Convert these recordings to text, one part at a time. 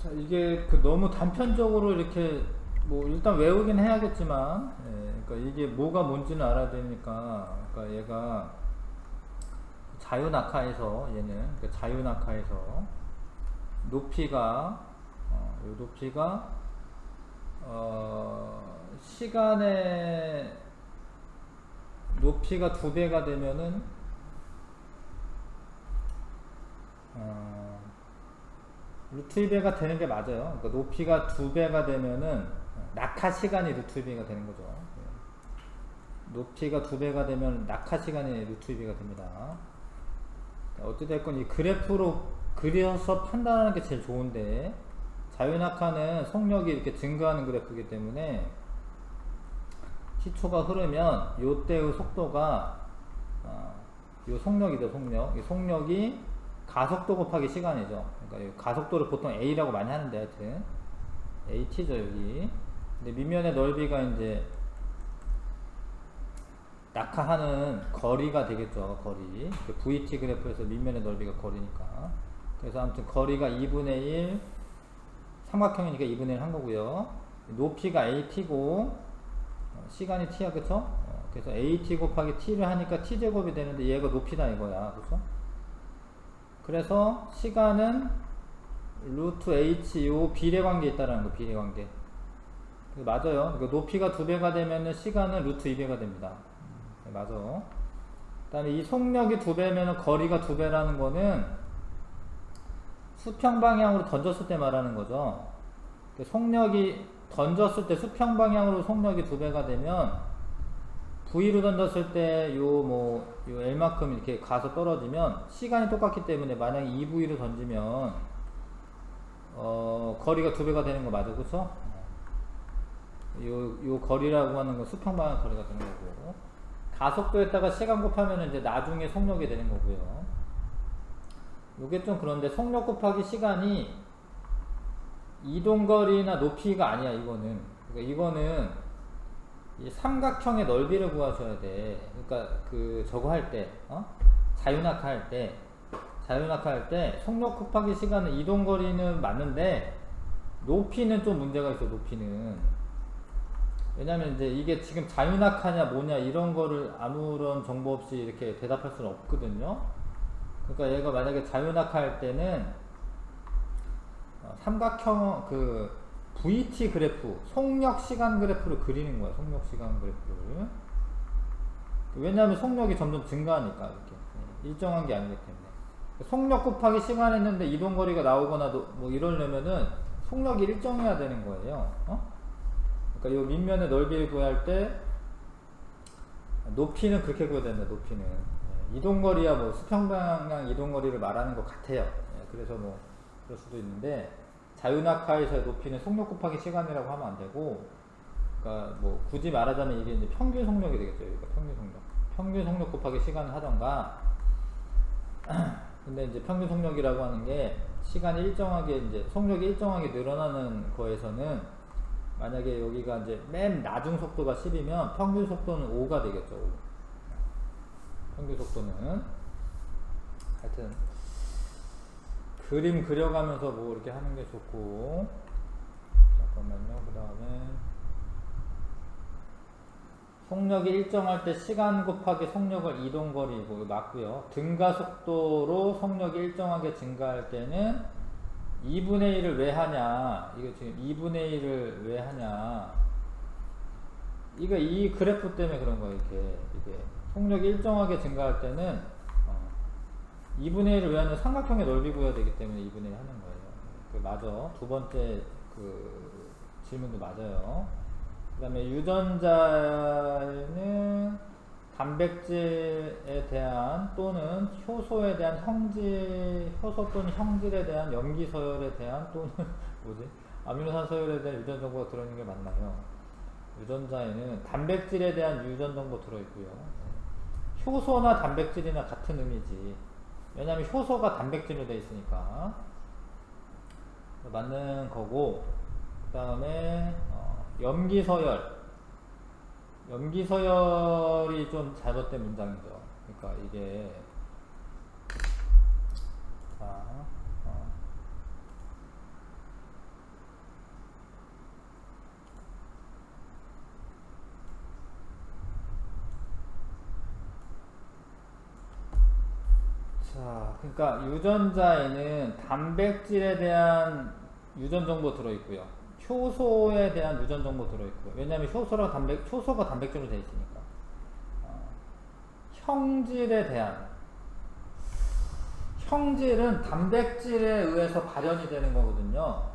자, 이게 너무 단편적으로 이렇게 뭐 일단 외우긴 해야겠지만, 그러니까 이게 뭐가 뭔지는 알아야 되니까, 그러니까 얘가 자유낙하에서 얘는 자유낙하에서 높이가 요 높이가 시간의 높이가 2배가 되면은 루트 2배가 되는 게 맞아요. 그러니까 높이가 2배가 되면은 낙하 시간이 루트 2배가 되는 거죠. 높이가 2배가 되면 낙하 시간이 루트 2배가 됩니다. 어찌됐건 이 그래프로 그려서 판단하는 게 제일 좋은데, 자유낙하는 속력이 이렇게 증가하는 그래프이기 때문에 시초가 흐르면 요때의 속도가 요 속력이죠. 속력. 이 속력이 가속도 곱하기 시간이죠. 그러니까 가속도를 보통 A라고 많이 하는데, 하여튼 AT죠 여기. 근데 밑면의 넓이가 이제 낙하하는 거리가 되겠죠. 거리. VT 그래프에서 밑면의 넓이가 거리니까. 그래서 아무튼 거리가 2분의 1, 삼각형이니까 2분의 1 한 거고요. 높이가 AT고 시간이 T야, 그쵸? 그래서 AT 곱하기 T를 하니까 T제곱이 되는데 얘가 높이다 이거야, 그쵸? 그래서 시간은 루트 H 요 비례관계에 있다라는 거, 비례관계. 맞아요. 그러니까 높이가 2배가 되면은 시간은 루트 2배가 됩니다. 맞아. 그 다음에 이 속력이 2배면 거리가 2배라는 거는 수평 방향으로 던졌을 때 말하는 거죠. 속력이 던졌을 때 수평 방향으로 속력이 2배가 되면 V로 던졌을 때 요 L만큼 이렇게 가서 떨어지면 시간이 똑같기 때문에 만약에 2V로 던지면 거리가 2배가 되는 거 맞아, 그쵸? 요 거리라고 하는 건 수평 방향 거리가 되는 거고, 가속도에다가 시간 곱하면 이제 나중에 속력이 되는 거고요. 요게 좀 그런데 속력 곱하기 시간이 이동거리나 높이가 아니야, 이거는. 그러니까 이거는 이 삼각형의 넓이를 구하셔야 돼. 그러니까 저거 할 때, 자유낙하 할 때 속력 곱하기 시간은 이동거리는 맞는데 높이는 좀 문제가 있어, 높이는. 왜냐면 이제 이게 지금 자유낙하냐 뭐냐 이런 거를 아무런 정보 없이 이렇게 대답할 수는 없거든요. 그러니까 얘가 만약에 자유낙하 할 때는 삼각형 VT 그래프, 속력 시간 그래프를 그리는 거야. 속력 시간 그래프를. 왜냐하면 속력이 점점 증가하니까 이렇게 일정한 게 아니기 때문에. 속력 곱하기 시간 했는데 이동거리가 나오거나 뭐 이러려면은 속력이 일정해야 되는 거예요. 그러니까 이 밑면의 넓이를 구할 때 높이는 그렇게 구해야 된다. 높이는 이동거리야 뭐 수평방향 이동거리를 말하는 것 같아요. 그래서 뭐 그럴 수도 있는데, 자유낙하에서의 높이는 속력 곱하기 시간이라고 하면 안 되고, 그러니까 뭐 굳이 말하자면 이게 이제 평균 속력이 되겠죠. 그러니까 평균 속력 곱하기 시간을 하던가. 근데 이제 평균 속력이라고 하는 게 시간이 일정하게 이제 속력이 일정하게 늘어나는 거에서는, 만약에 여기가 이제 맨 나중 속도가 10이면 평균 속도는 5가 되겠죠. 5. 평균 속도는. 하여튼 그림 그려가면서 뭐 이렇게 하는 게 좋고. 잠깐만요. 그 다음에 속력이 일정할 때 시간 곱하기 속력을 이동거리고 맞고요. 등가 속도로 속력이 일정하게 증가할 때는 2분의 1을 왜 하냐, 이거 지금 2분의 1을 왜 하냐, 이거 이 그래프 때문에 그런 거예요. 이게 속력이 일정하게 증가할 때는 2분의 1을 왜 하냐, 삼각형의 넓이 구해야 되기 때문에 2분의 1 하는 거예요. 맞아. 두 번째 질문도 맞아요. 그 다음에 유전자는 단백질에 대한 또는 효소에 대한 효소 또는 형질에 대한 염기 서열에 대한 또는 아미노산 서열에 대한 유전 정보가 들어있는 게 맞나요? 유전자에는 단백질에 대한 유전 정보 들어있고요. 효소나 단백질이나 같은 의미지. 왜냐하면 효소가 단백질로 되어 있으니까 맞는 거고. 그 다음에 염기서열이 좀 잘못된 문장이죠. 그러니까 이게 자, 그러니까 유전자에는 단백질에 대한 유전 정보 들어있고요. 효소에 대한 유전 정보 들어있고요. 왜냐하면 효소가 단백질로 되어 있으니까. 형질에 대한 형질은 단백질에 의해서 발현이 되는 거거든요.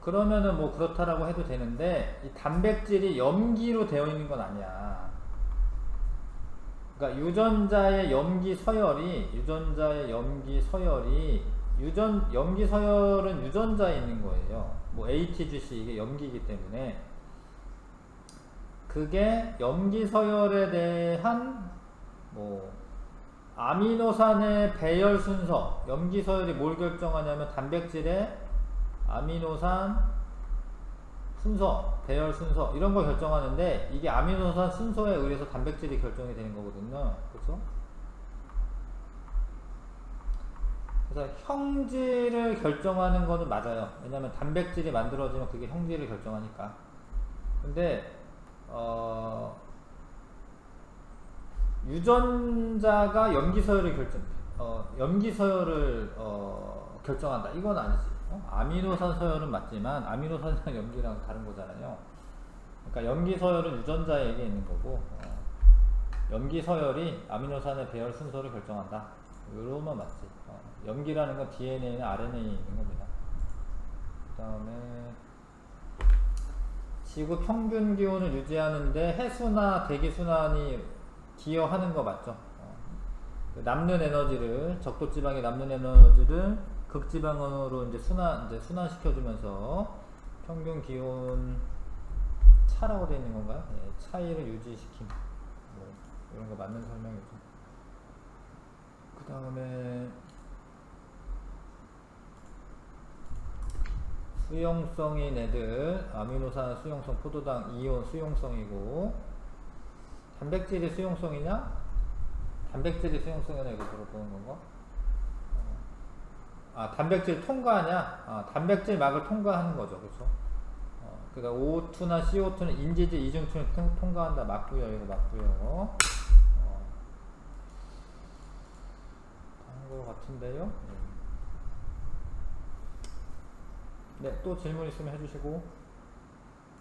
그러면은 뭐 그렇다라고 해도 되는데 이 단백질이 염기로 되어 있는 건 아니야. 그러니까 유전자의 염기 서열이 염기 서열은 유전자에 있는 거예요. 뭐 ATGC 이게 염기이기 때문에 그게 염기 서열에 대한 뭐 아미노산의 배열 순서, 염기 서열이 뭘 결정하냐면 단백질의 아미노산 순서, 배열 순서 이런 걸 결정하는데 이게 아미노산 순서에 의해서 단백질이 결정이 되는 거거든요. 그렇죠? 그래서 형질을 결정하는 거는 맞아요. 왜냐하면 단백질이 만들어지면 그게 형질을 결정하니까. 근데 유전자가 염기 서열을 결정한다. 이건 아니지. 아미노산 서열은 맞지만 아미노산이랑 염기랑 다른 거잖아요. 그러니까 염기 서열은 유전자에게 있는 거고 염기 서열이 아미노산의 배열 순서를 결정한다. 이러면 맞지. 염기라는 건 DNA나 RNA에 있는 겁니다. 그 다음에 지구 평균 기온을 유지하는데 해수나 대기순환이 기여하는 거 맞죠? 남는 에너지를 적도지방에 남는 에너지를 극지방으로 이제 순환시켜주면서 평균 기온 차라고 되어 있는 건가요? 예, 차이를 유지시킴. 뭐 이런 거 맞는 설명이죠. 그 다음에 수용성인 애들 아미노산 수용성, 포도당 이온 수용성이고 단백질이 수용성이냐? 단백질이 수용성이냐 이거 물어보는 건가? 단백질 통과하냐? 단백질 막을 통과하는 거죠. 그렇죠? 그러니까 O2나 CO2는 인지질 이중층을 통과한다. 맞고요. 이거 맞고요. 하는 것 같은데요. 네, 또 질문 있으면 해주시고.